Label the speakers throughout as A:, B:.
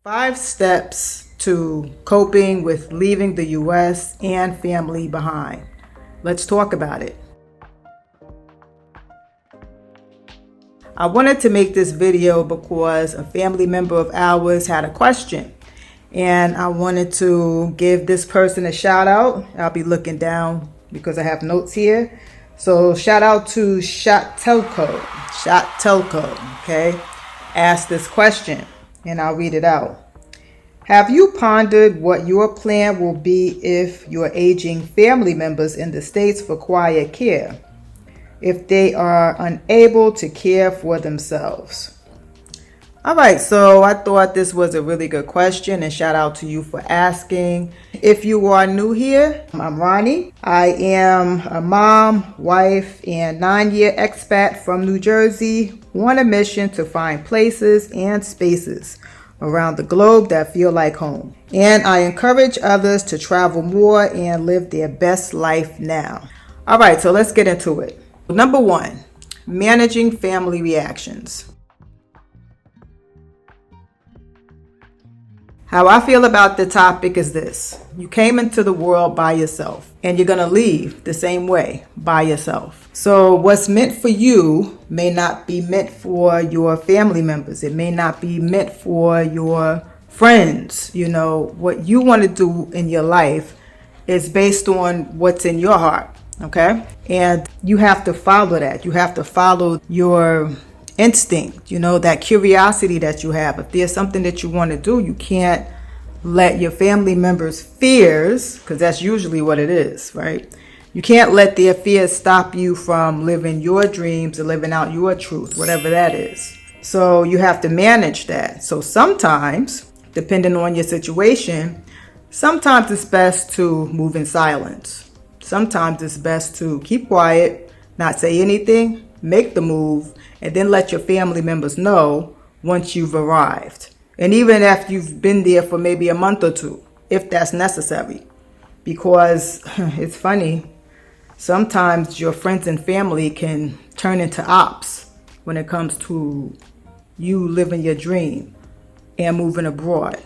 A: 5 steps to coping with leaving the U.S. and family behind. Let's talk about it. I wanted to make this video because a family member of ours had a question, and I wanted to give this person a shout out. I'll be looking down because I have notes here. So shout out to Shot Telco, okay? Asked this question, and I'll read it out. Have you pondered what your plan will be if your aging family members in the States require care, if they are unable to care for themselves? All right, so I thought this was a really good question, and shout out to you for asking. If you are new here, I'm Ronnie. I am a mom, wife, and 9-year expat from New Jersey on a mission to find places and spaces around the globe that feel like home. And I encourage others to travel more and live their best life now. All right, so let's get into it. Number 1, managing family reactions. How I feel about the topic is this. You came into the world by yourself, and you're going to leave the same way by yourself. So what's meant for you may not be meant for your family members. It may not be meant for your friends. You know, what you want to do in your life is based on what's in your heart, okay? And you have to follow that. You have to follow your instinct, you know, that curiosity that you have. If there's something that you want to do, you can't let your family members' fears, because that's usually what it is, right? You can't let their fears stop you from living your dreams and living out your truth, whatever that is. So you have to manage that. So sometimes, depending on your situation, sometimes it's best to move in silence. Sometimes it's best to keep quiet, not say anything, make the move, and then let your family members know once you've arrived. And even after you've been there for maybe a month or two, if that's necessary. Because it's funny, sometimes your friends and family can turn into ops when it comes to you living your dream and moving abroad.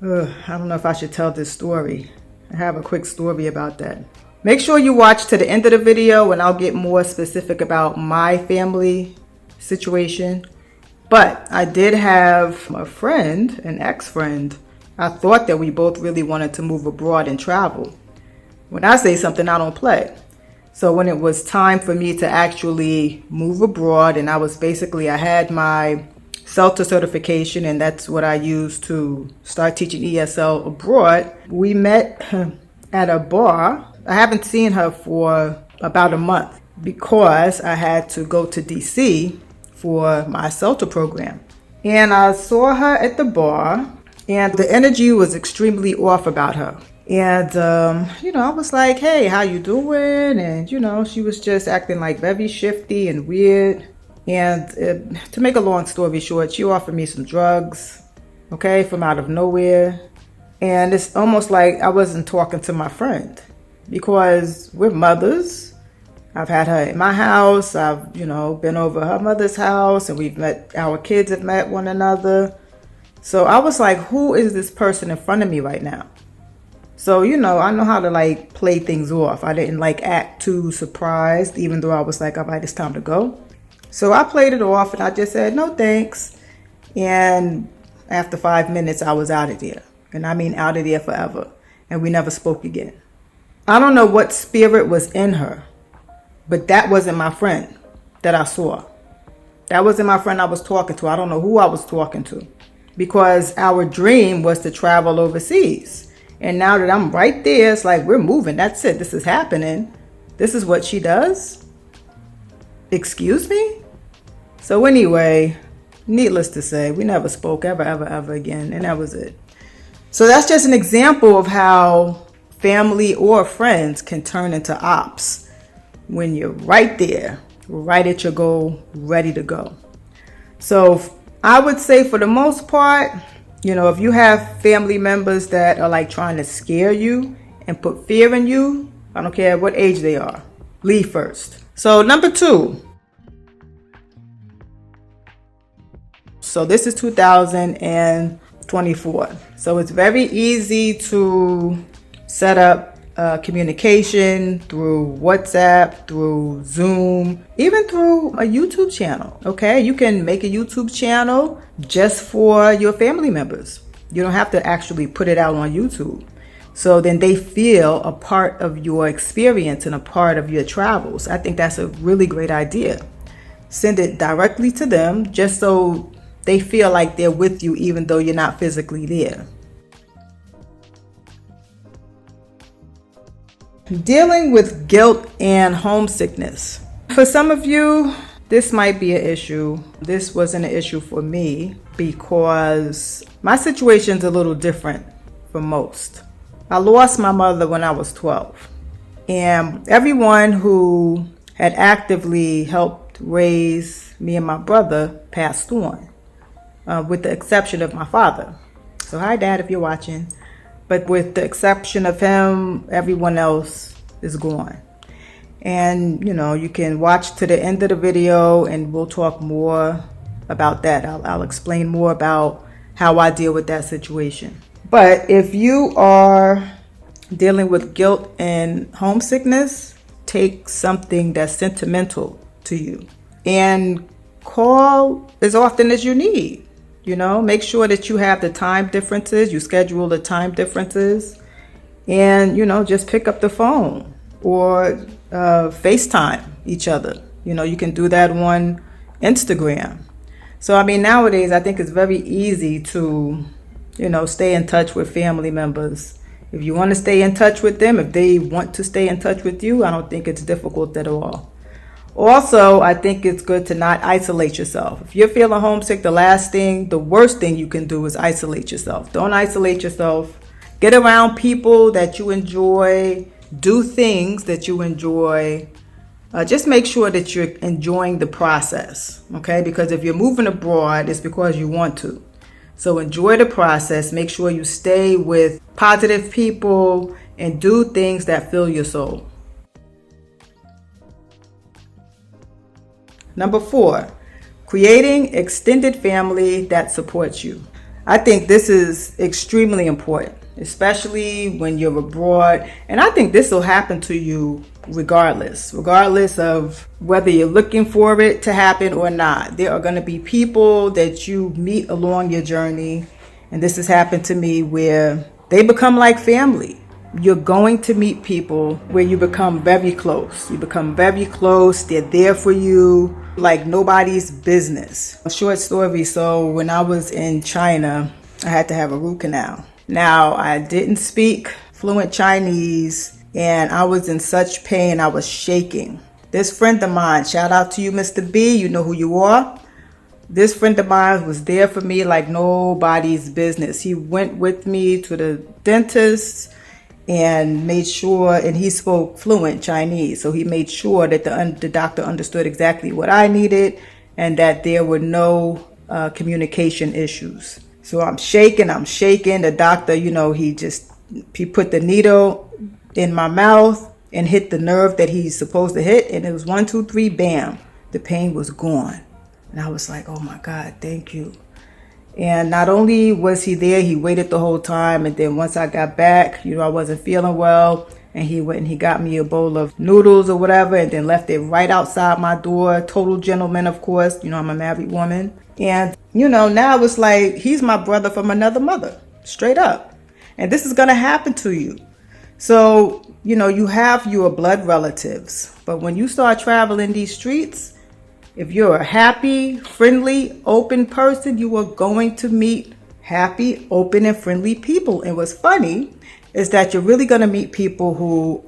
A: I don't know if I should tell this story. I have a quick story about that. Make sure you watch to the end of the video, and I'll get more specific about my family situation. But I did have a friend, an ex-friend. I thought that we both really wanted to move abroad and travel. When I say something, I don't play. So when it was time for me to actually move abroad, and I had my CELTA certification, and that's what I used to start teaching ESL abroad. We met at a bar. I haven't seen her for about a month because I had to go to DC for my CELTA program. And I saw her at the bar, and the energy was extremely off about her. And, I was like, hey, how you doing? And, she was just acting like very shifty and weird. And to make a long story short, she offered me some drugs, okay, from out of nowhere. And it's almost like I wasn't talking to my friend. Because we're mothers. I've had her in my house. I've, been over her mother's house, and our kids have met one another. So I was like, who is this person in front of me right now? So, I know how to play things off. I didn't act too surprised, even though I was like, all right, it's time to go. So I played it off, and I just said, no, thanks. And after 5 minutes, I was out of there. And I mean out of there forever. And we never spoke again. I don't know what spirit was in her, but that wasn't my friend that I saw. That wasn't my friend I was talking to. I don't know who I was talking to, because our dream was to travel overseas. And now that I'm right there, it's like, we're moving. That's it. This is happening. This is what she does. Excuse me? So anyway, needless to say, we never spoke ever again. And that was it. So that's just an example of how family or friends can turn into ops when you're right there, right at your goal, ready to go. So I would say for the most part, if you have family members that are trying to scare you and put fear in you, I don't care what age they are, leave first. So number 2, So this is 2024. So it's very easy to set up communication through WhatsApp, through Zoom, even through a YouTube channel. Okay, you can make a YouTube channel just for your family members. You don't have to actually put it out on YouTube. So then they feel a part of your experience and a part of your travels. I think that's a really great idea. Send it directly to them just so they feel like they're with you even though you're not physically there. Dealing with guilt and homesickness. For some of you, this might be an issue. This wasn't an issue for me because my situation's a little different from most. I lost my mother when I was 12. And everyone who had actively helped raise me and my brother passed on, with the exception of my father. So hi, Dad, if you're watching. But with the exception of him, everyone else is gone. And, you can watch to the end of the video and we'll talk more about that. I'll explain more about how I deal with that situation. But if you are dealing with guilt and homesickness, take something that's sentimental to you and call as often as you need. Make sure that you have the time differences, you schedule the time differences, and, just pick up the phone or FaceTime each other. You can do that on Instagram. So, nowadays, I think it's very easy to, stay in touch with family members. If you want to stay in touch with them, if they want to stay in touch with you, I don't think it's difficult at all. Also, I think it's good to not isolate yourself. If you're feeling homesick, the worst thing you can do is isolate yourself. Don't isolate yourself. Get around people that you enjoy. Do things that you enjoy. Just make sure that you're enjoying the process, okay? Because if you're moving abroad, it's because you want to. So enjoy the process. Make sure you stay with positive people and do things that fill your soul. Number 4, creating extended family that supports you. I think this is extremely important, especially when you're abroad. And I think this will happen to you regardless of whether you're looking for it to happen or not. There are going to be people that you meet along your journey. And this has happened to me where they become like family. You're going to meet people where you become very close. They're there for you like nobody's business. A short story. So when I was in China, I had to have a root canal. Now, I didn't speak fluent Chinese and I was in such pain. I was shaking. This friend of mine, shout out to you, Mr. B. You know who you are. This friend of mine was there for me like nobody's business. He went with me to the dentist and made sure, and he spoke fluent Chinese. So he made sure that the doctor understood exactly what I needed and that there were no communication issues. So I'm shaking. The doctor, he put the needle in my mouth and hit the nerve that he's supposed to hit. And it was 1, 2, 3, bam. The pain was gone. And I was like, oh my God, thank you. And not only was he there, he waited the whole time. And then once I got back, I wasn't feeling well. And he went and he got me a bowl of noodles or whatever and then left it right outside my door. Total gentleman, of course. I'm a married woman. And, now it's like he's my brother from another mother. Straight up. And this is going to happen to you. So, you have your blood relatives. But when you start traveling these streets, if you're a happy, friendly, open person, you are going to meet happy, open, and friendly people. And what's funny is that you're really going to meet people who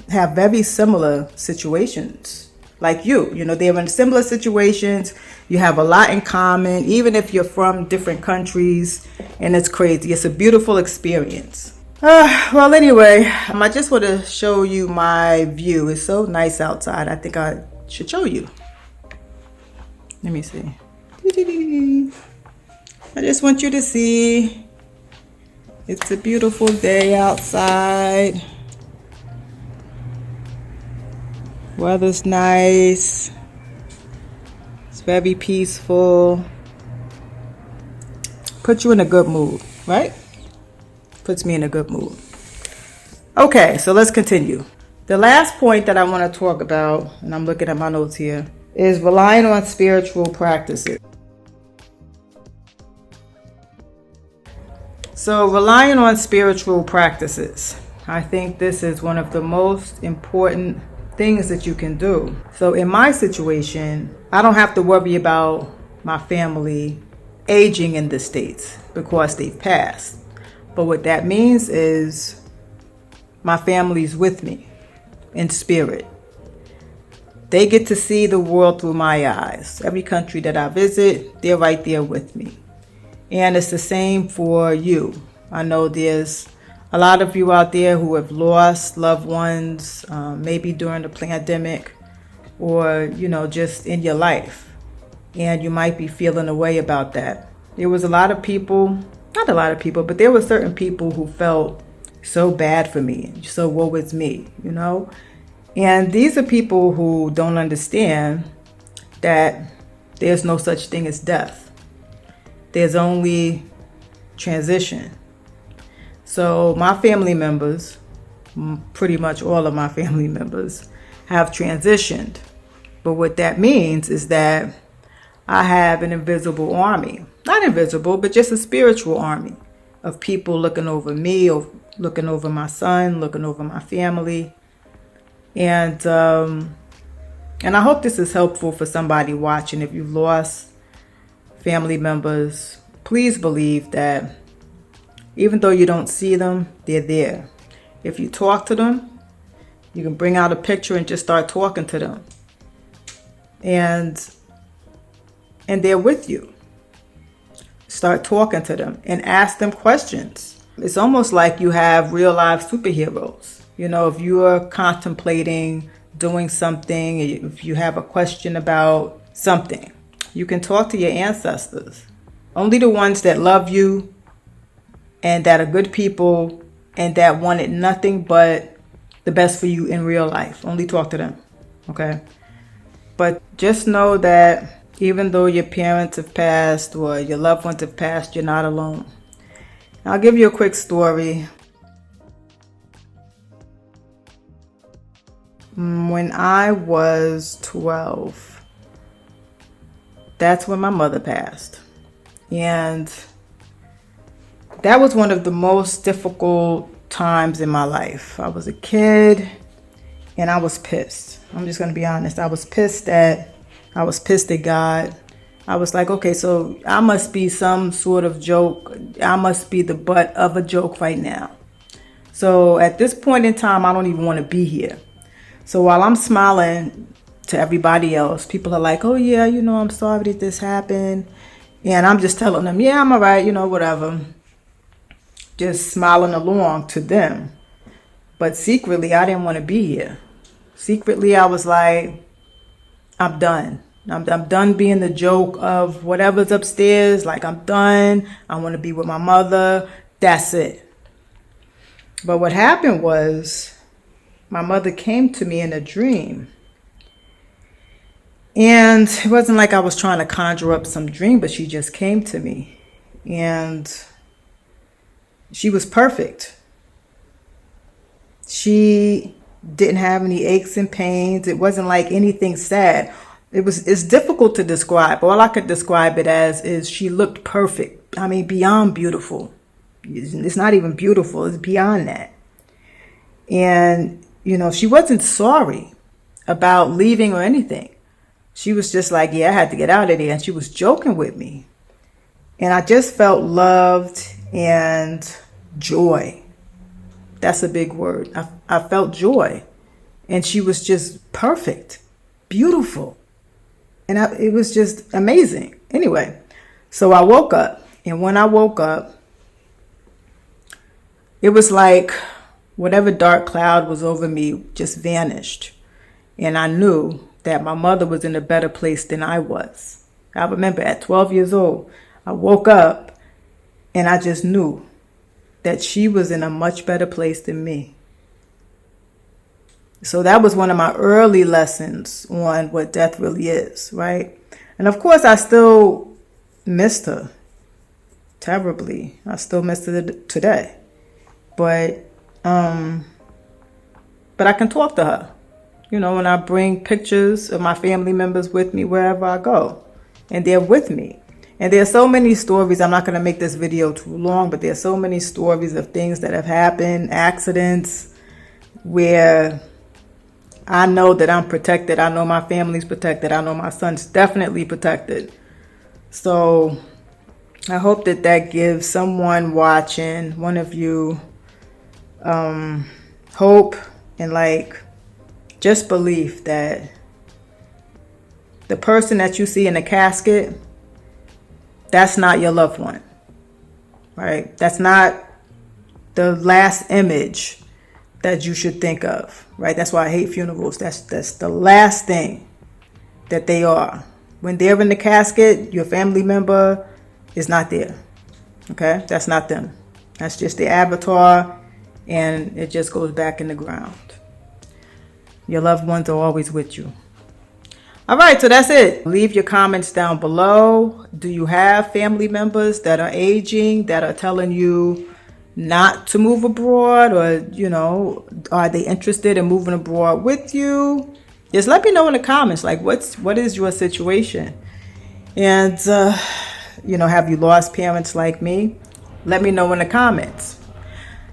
A: have very similar situations like you. They're in similar situations. You have a lot in common, even if you're from different countries. And it's crazy. It's a beautiful experience. Well, anyway, I just want to show you my view. It's so nice outside. I think I should show you. Let me see. I just want you to see. It's a beautiful day outside. Weather's nice. It's very peaceful. Put you in a good mood, right? Puts me in a good mood. Okay, so let's continue. The last point that I want to talk about, and I'm looking at my notes here, is relying on spiritual practices. So relying on spiritual practices, I think this is one of the most important things that you can do. So in my situation, I don't have to worry about my family aging in the States because they've passed. But what that means is my family's with me in spirit. They get to see the world through my eyes. Every country that I visit, they're right there with me. And it's the same for you. I know there's a lot of you out there who have lost loved ones, maybe during the pandemic or, just in your life. And you might be feeling a way about that. There was a lot of people, not a lot of people, but there were certain people who felt so bad for me, so woe is me, And these are people who don't understand that there's no such thing as death. There's only transition. So my family members, pretty much all of my family members, have transitioned. But what that means is that I have an invisible army. Not invisible, but just a spiritual army of people looking over me, or looking over my son, looking over my family. And I hope this is helpful for somebody watching. If you've lost family members, please believe that even though you don't see them, they're there. If you talk to them, you can bring out a picture and just start talking to them. And they're with you. Start talking to them and ask them questions. It's almost like you have real life superheroes. If you're contemplating doing something, if you have a question about something, you can talk to your ancestors. Only the ones that love you and that are good people and that wanted nothing but the best for you in real life. Only talk to them, okay? But just know that even though your parents have passed or your loved ones have passed, you're not alone. I'll give you a quick story. When I was 12, that's when my mother passed. And that was one of the most difficult times in my life. I was a kid and I was pissed. I'm just going to be honest. I was pissed at God. I was like, okay, so I must be some sort of joke. I must be the butt of a joke right now. So at this point in time, I don't even want to be here. So while I'm smiling to everybody else, people are like, oh yeah, I'm sorry that this happened. And I'm just telling them, yeah, I'm all right, whatever. Just smiling along to them. But secretly, I didn't want to be here. Secretly, I was like, I'm done. I'm done being the joke of whatever's upstairs. Like, I'm done. I want to be with my mother. That's it. But what happened was my mother came to me in a dream. And it wasn't like I was trying to conjure up some dream, but she just came to me. And she was perfect. She didn't have any aches and pains. It wasn't like anything sad. It's difficult to describe. All I could describe it as is she looked perfect. I mean, beyond beautiful. It's not even beautiful. It's beyond that. And, she wasn't sorry about leaving or anything. She was just like, yeah, I had to get out of there. And she was joking with me. And I just felt loved and joy. That's a big word. I felt joy. And she was just perfect, beautiful. And it was just amazing. Anyway, so I woke up. And when I woke up, it was like whatever dark cloud was over me just vanished. And I knew that my mother was in a better place than I was. I remember at 12 years old, I woke up and I just knew that she was in a much better place than me. So that was one of my early lessons on what death really is, right? And of course, I still missed her terribly. I still miss it today. But I can talk to her. You know, when I bring pictures of my family members with me wherever I go, and they're with me. And there's so many stories. I'm not going to make this video too long, but there's so many stories of things that have happened, accidents, where I know that I'm protected. I know my family's protected. I know my son's definitely protected. So I hope that that gives someone watching, one of you, hope and like just belief that the person that you see in the casket, that's not your loved one, right? That's not the last image that you should think of, right? That's why I hate funerals. That's the last thing that they are. When they're in the casket, your family member is not there, okay? That's not them. That's just the avatar, and it just goes back in the ground. Your loved ones are always with you. All right, so that's it. Leave your comments down below. Do you have family members that are aging, that are telling you not to move abroad, or, you know, are they interested in moving abroad with you? Just let me know in the comments, like what is your situation? And, you know, have you lost parents like me? Let me know in the comments.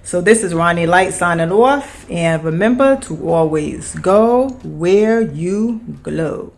A: So this is Ronnie Light signing off, and remember to always go where you glow.